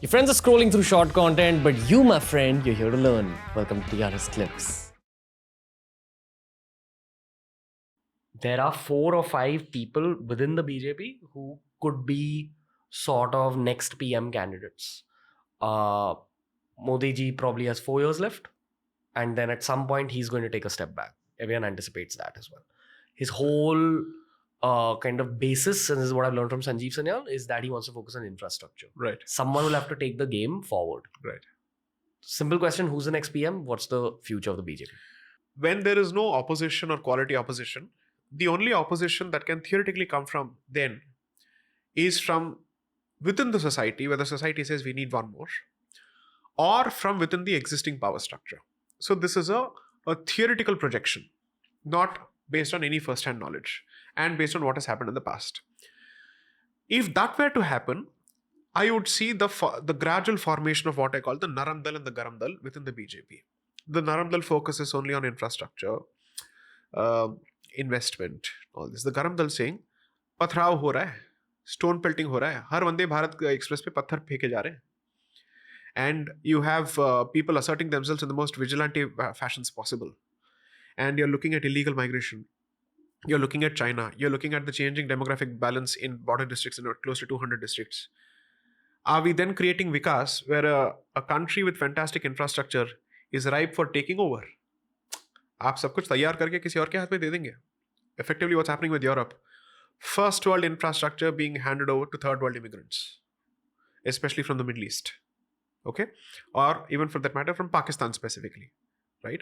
Your friends are scrolling through short content, but you, my friend, you're here to learn. Welcome to TRS Clips. There are 4 or 5 people within the BJP who could be sort of next PM candidates. Modi ji probably has 4 years left, and then at some point he's going to take a step back. Everyone anticipates that as well. His whole kind of basis, and this is what I've learned from Sanjeev Sanyal, is that he wants to focus on infrastructure. Right. Someone will have to take the game forward. Right. Simple question, who's the next PM? What's the future of the BJP? When there is no opposition or quality opposition, the only opposition that can theoretically come from then is from within the society, where the society says we need one more, or from within the existing power structure. So this is a theoretical projection, not based on any first-hand knowledge and based on what has happened in the past. If that were to happen, I would see the gradual formation of what I call the Naram Dal and the Garam Dal within the BJP. The Naram Dal focuses only on infrastructure, investment, all this. The Garam Dal saying, pathrav ho raha hai, stone pelting ho raha hai, har Vande Bharat Express pe patthar pheke ja rahe hain. And you have people asserting themselves in the most vigilante fashions possible. And you're looking at illegal migration. You're looking at China. You're looking at the changing demographic balance in border districts, in close to 200 districts. Are we then creating Vikas, where a country with fantastic infrastructure is ripe for taking over? आप सब कुछ तैयार करके किसी और के हाथ में दे देंगे. Effectively, what's happening with Europe? First world infrastructure being handed over to third world immigrants, especially from the Middle East. Okay? Or even for that matter, from Pakistan specifically. Right?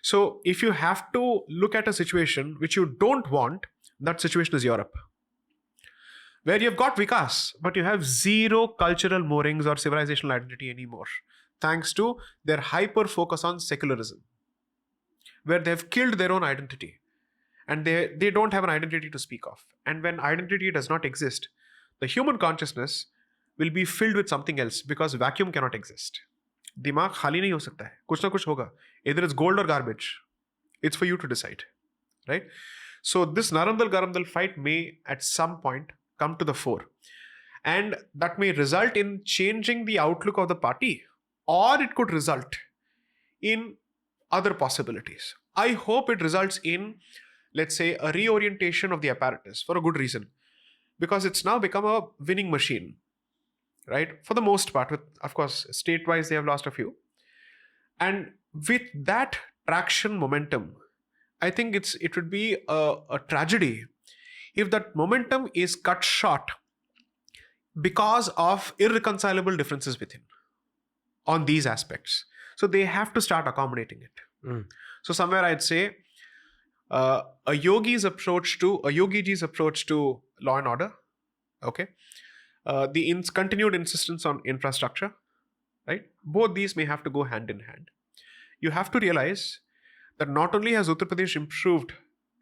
So if you have to look at a situation which you don't want, that situation is Europe, where you've got Vikas, but you have zero cultural moorings or civilizational identity anymore, thanks to their hyper focus on secularism, where they've killed their own identity and they don't have an identity to speak of. And when identity does not exist, the human consciousness will be filled with something else, because vacuum cannot exist. दिमाग खाली नहीं हो सकता है, कुछ ना कुछ होगा. Either it's gold or garbage. It's for you to decide, right? So this Narandal Garamdal fight may at some point come to the fore, and that may result in changing the outlook of the party, or it could result in other possibilities. I hope it results in, let's say, a reorientation of the apparatus for a good reason, because it's now become a winning machine. Right? For the most part, with, of course, state-wise, they have lost a few. And with that traction momentum, I think it would be a tragedy if that momentum is cut short because of irreconcilable differences within on these aspects. So they have to start accommodating it. So somewhere I'd say a Yogi ji's approach to law and order, okay? The continued insistence on infrastructure, right? Both these may have to go hand in hand. You have to realize that not only has Uttar Pradesh improved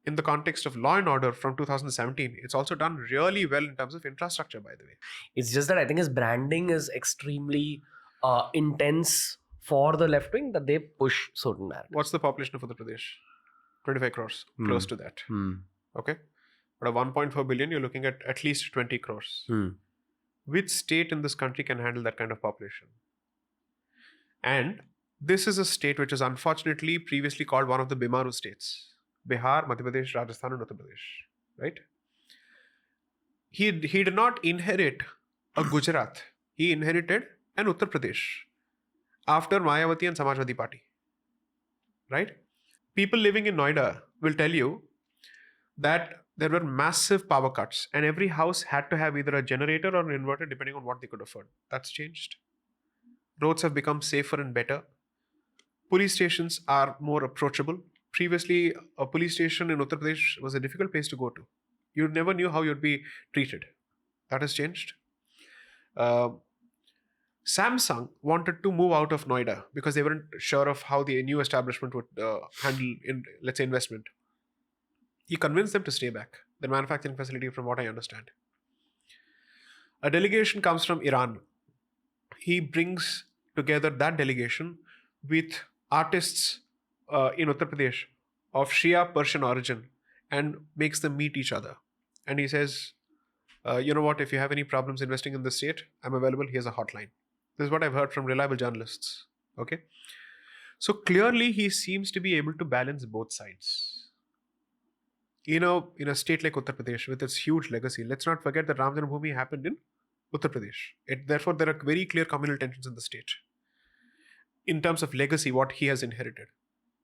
in the context of law and order from 2017, it's also done really well in terms of infrastructure, by the way. It's just that I think his branding is extremely intense for the left wing, that they push certain narratives. What's the population of Uttar Pradesh? 25 crores, close to that. Okay? But at 1.4 billion, you're looking at least 20 crores. Which state in this country can handle that kind of population? And this is a state which is unfortunately previously called one of the Bimaru states. Bihar, Madhya Pradesh, Rajasthan and Uttar Pradesh. Right? He did not inherit a Gujarat. He inherited an Uttar Pradesh after Mayawati and Samajwadi Party. Right? People living in Noida will tell you that there were massive power cuts and every house had to have either a generator or an inverter depending on what they could afford. That's changed. Roads have become safer and better. Police stations are more approachable. Previously, a police station in Uttar Pradesh was a difficult place to go to. You never knew how you'd be treated. That has changed. Samsung wanted to move out of Noida because they weren't sure of how the new establishment would handle, let's say, investment. He convinced them to stay back, their manufacturing facility, from what I understand. A delegation comes from Iran. He brings together that delegation with artists in Uttar Pradesh of Shia Persian origin and makes them meet each other. And he says, you know what, if you have any problems investing in the state, I'm available, here's a hotline. This is what I've heard from reliable journalists. Okay. So clearly he seems to be able to balance both sides. In a state like Uttar Pradesh with its huge legacy, let's not forget that Ram Janmabhoomi happened in Uttar Pradesh. Therefore, there are very clear communal tensions in the state. In terms of legacy, what he has inherited,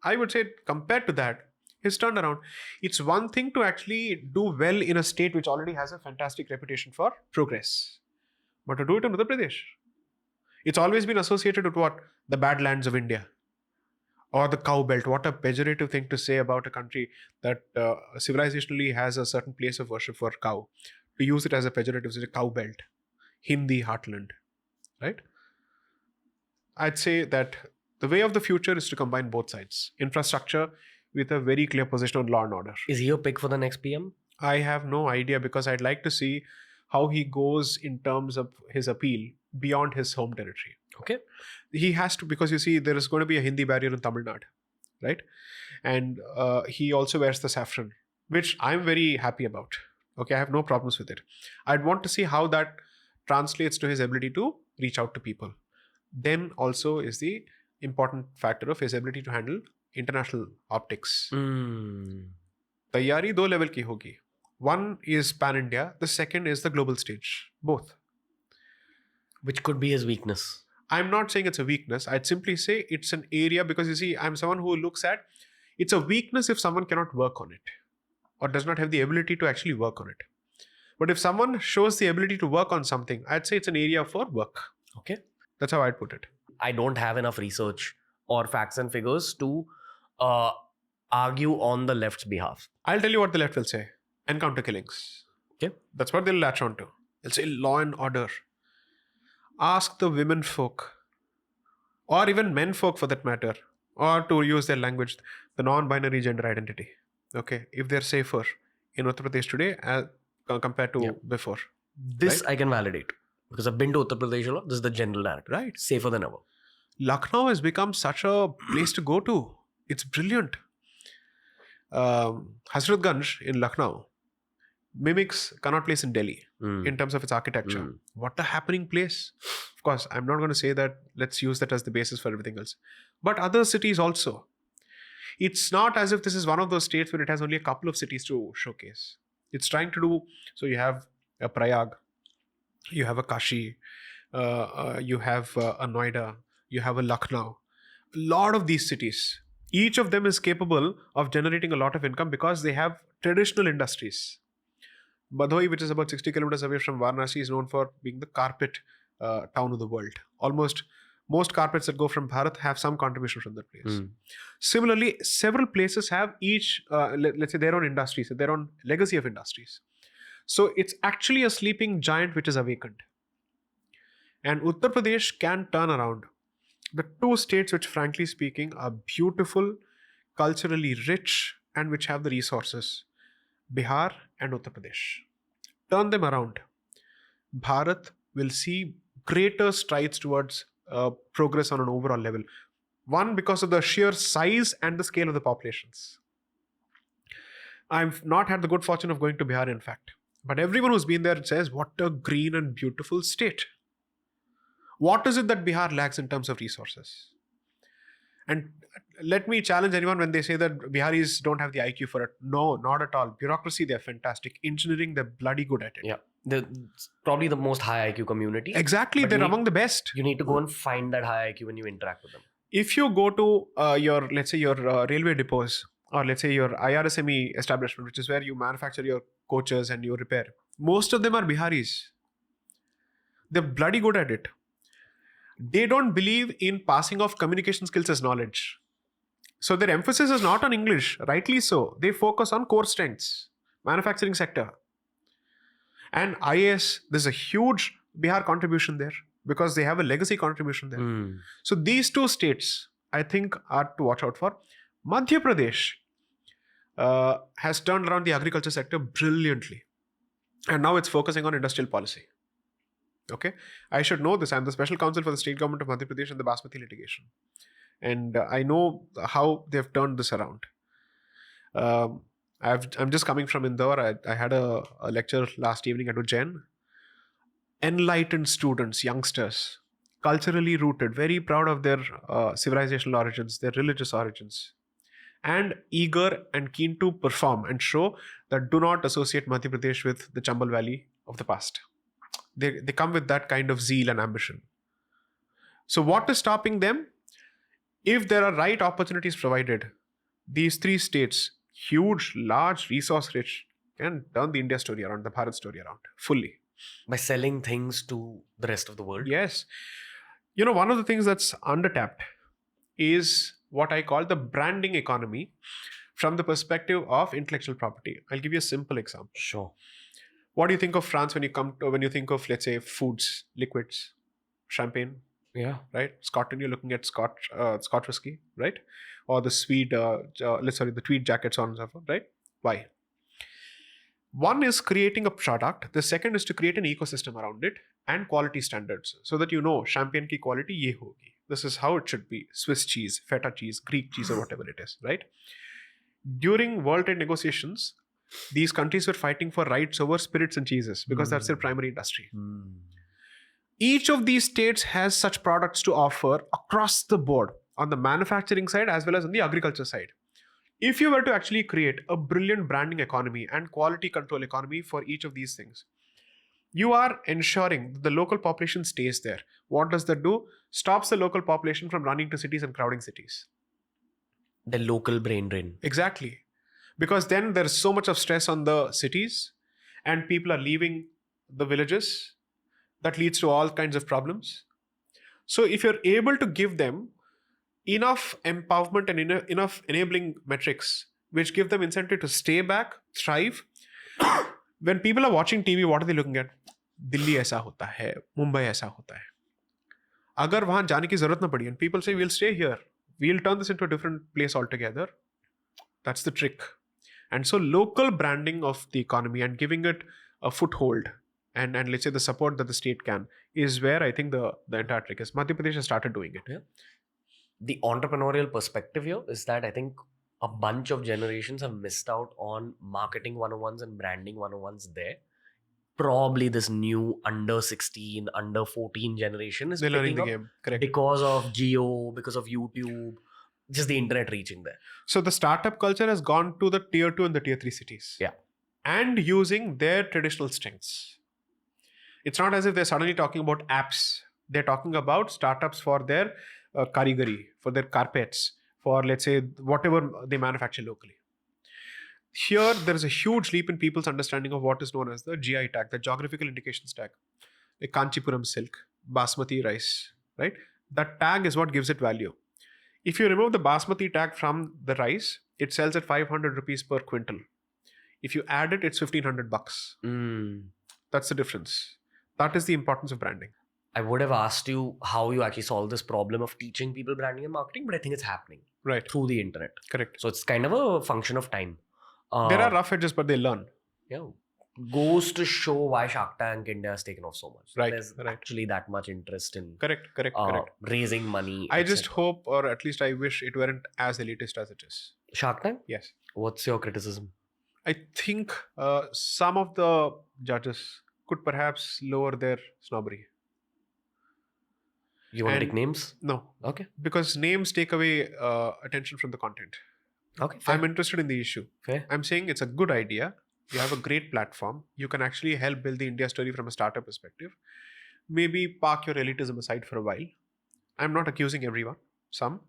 I would say compared to that, his turnaround, it's one thing to actually do well in a state which already has a fantastic reputation for progress. But to do it in Uttar Pradesh, it's always been associated with what? The bad lands of India. Or the cow belt. What a pejorative thing to say about a country that civilizationally has a certain place of worship for cow. To use it as a pejorative, is a cow belt. Hindi heartland. Right? I'd say that the way of the future is to combine both sides. Infrastructure with a very clear position on law and order. Is he your pick for the next PM? I have no idea because I'd like to see how he goes in terms of his appeal beyond his home territory. Okay. He has to, because you see, there is going to be a Hindi barrier in Tamil Nadu, right? And he also wears the saffron, which I'm very happy about. Okay, I have no problems with it. I'd want to see how that translates to his ability to reach out to people. Then also is the important factor of his ability to handle international optics. Taiyari do level ki hogi. One is pan-India, the second is the global stage. Both. Which could be his weakness. I'm not saying it's a weakness. I'd simply say it's an area because you see, I'm someone who looks at it's a weakness if someone cannot work on it or does not have the ability to actually work on it. But if someone shows the ability to work on something, I'd say it's an area for work. Okay. That's how I'd put it. I don't have enough research or facts and figures to argue on the left's behalf. I'll tell you what the left will say. Encounter killings. Okay. That's what they'll latch on to. They'll say law and order. Ask the women folk or even men folk for that matter, or to use their language, the non-binary gender identity. Okay. If they're safer in Uttar Pradesh today as compared to before. This right? I can validate because I've been to Uttar Pradesh a lot. This is the general narrative. Right. Safer than ever. Lucknow has become such a place to go to. It's brilliant. Hazratganj in Lucknow mimics Connaught Place in Delhi in terms of its architecture. What a happening place. Of course, I'm not going to say that let's use that as the basis for everything else. But other cities also. It's not as if this is one of those states where it has only a couple of cities to showcase. It's trying to do, so you have a Prayag, you have a Kashi, you have a Noida, you have a Lucknow. A lot of these cities, each of them is capable of generating a lot of income because they have traditional industries. Bhadoi, which is about 60 kilometers away from Varanasi, is known for being the carpet town of the world. Most carpets that go from Bharat have some contribution from that place. Similarly, several places have each, let's say, their own industries, their own legacy of industries. So it's actually a sleeping giant which is awakened. And Uttar Pradesh can turn around the two states which, frankly speaking, are beautiful, culturally rich, and which have the resources. Bihar and Uttar Pradesh. Turn them around. Bharat will see greater strides towards progress on an overall level. One, because of the sheer size and the scale of the populations. I've not had the good fortune of going to Bihar, in fact. But everyone who's been there says, what a green and beautiful state. What is it that Bihar lacks in terms of resources? And let me challenge anyone when they say that Biharis don't have the IQ for it. No, not at all. Bureaucracy, they're fantastic. Engineering, they're bloody good at it. Yeah. They're probably the most high IQ community. Exactly. They're among the best. You need to go and find that high IQ when you interact with them. If you go to your railway depots, or let's say your IRSME establishment, which is where you manufacture your coaches and you repair, most of them are Biharis. They're bloody good at it. They don't believe in passing off communication skills as knowledge. So their emphasis is not on English, rightly so. They focus on core strengths, manufacturing sector. And IAS, there's a huge Bihar contribution there because they have a legacy contribution there. So these two states, I think, are to watch out for. Madhya Pradesh has turned around the agriculture sector brilliantly. And now it's focusing on industrial policy. Okay, I should know this. I'm the special counsel for the state government of Madhya Pradesh and the Basmati litigation. And I know how they've turned this around. I'm just coming from Indore. I had a lecture last evening at Ujjain. Enlightened students, youngsters, culturally rooted, very proud of their civilizational origins, their religious origins, and eager and keen to perform and show that do not associate Madhya Pradesh with the Chambal Valley of the past. They come with that kind of zeal and ambition. So what is stopping them? If there are right opportunities provided, these three states, huge, large, resource-rich, can turn the India story around, the Bharat story around, fully. By selling things to the rest of the world. Yes. You know, one of the things that's undertapped is what I call the branding economy from the perspective of intellectual property. I'll give you a simple example. Sure. What do you think of France when you think of, let's say, foods, liquids, champagne? Yeah. Right? Scotland, you're looking at Scotch whiskey, right? Or the the tweed jackets, on and so forth, right? Why? One is creating a product. The second is to create an ecosystem around it and quality standards, so that you know champagne ki quality ye hogi. This is how it should be. Swiss cheese, feta cheese, Greek cheese, or whatever it is, right? During World Trade negotiations, these countries were fighting for rights over spirits and cheeses because that's their primary industry. Each of these states has such products to offer across the board on the manufacturing side as well as on the agriculture side. If you were to actually create a brilliant branding economy and quality control economy for each of these things, you are ensuring the local population stays there. What does that do? Stops the local population from running to cities and crowding cities. The local brain drain. Exactly. Because then there's so much of stress on the cities and people are leaving the villages. That leads to all kinds of problems. So if you're able to give them enough empowerment and enough enabling metrics which give them incentive to stay back, thrive. When people are watching TV, what are they looking at? Delhi aisa hota hai, Mumbai aisa hota hai. Agar wahan jaane ki zarurat na padi, and people say we'll stay here, we'll turn this into a different place altogether. That's the trick. And so local branding of the economy and giving it a foothold and let's say the support that the state can is where I think the entire trick is. Madhya Pradesh has started doing it. Yeah. The entrepreneurial perspective here is that I think a bunch of generations have missed out on marketing 101s and branding 101s there. Probably this new under 16, under 14 generation is They're learning picking the up game. Correct. because of AJIO, because of YouTube, just the internet reaching there. So the startup culture has gone to the tier 2 and the tier 3 cities. Yeah. And using their traditional strengths. It's not as if they're suddenly talking about apps. They're talking about startups for their karigari, for their carpets, for let's say whatever they manufacture locally. Here, there is a huge leap in people's understanding of what is known as the GI tag, the geographical indications tag. Like Kanchipuram silk, Basmati rice, right? That tag is what gives it value. If you remove the Basmati tag from the rice, it sells at 500 rupees per quintal. If you add it, it's $1,500. That's the difference. That is the importance of branding. I would have asked you how you actually solve this problem of teaching people branding and marketing, but I think it's happening Right. through the internet. Correct. So it's kind of a function of time. There are rough edges, but they learn. Yeah, goes to show why Shark Tank India has taken off so much. Right, There's right. actually that much interest in Correct. raising money. I just etc. hope, or at least I wish it weren't as elitist as it is. Shark Tank? Yes. What's your criticism? I think some of the judges could perhaps lower their snobbery. You want to And- take names? No, Okay. because names take away attention from the content. Okay. Fair. I'm interested in the issue. Fair. I'm saying it's a good idea. You have a great platform. You can actually help build the India story from a startup perspective. Maybe park your elitism aside for a while. I'm not accusing everyone, some.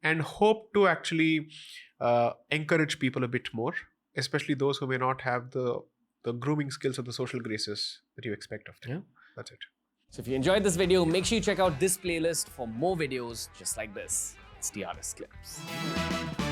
And hope to actually encourage people a bit more, especially those who may not have the grooming skills or the social graces that you expect of them. Yeah. That's it. So if you enjoyed this video, make sure you check out this playlist for more videos just like this. It's TRS Clips.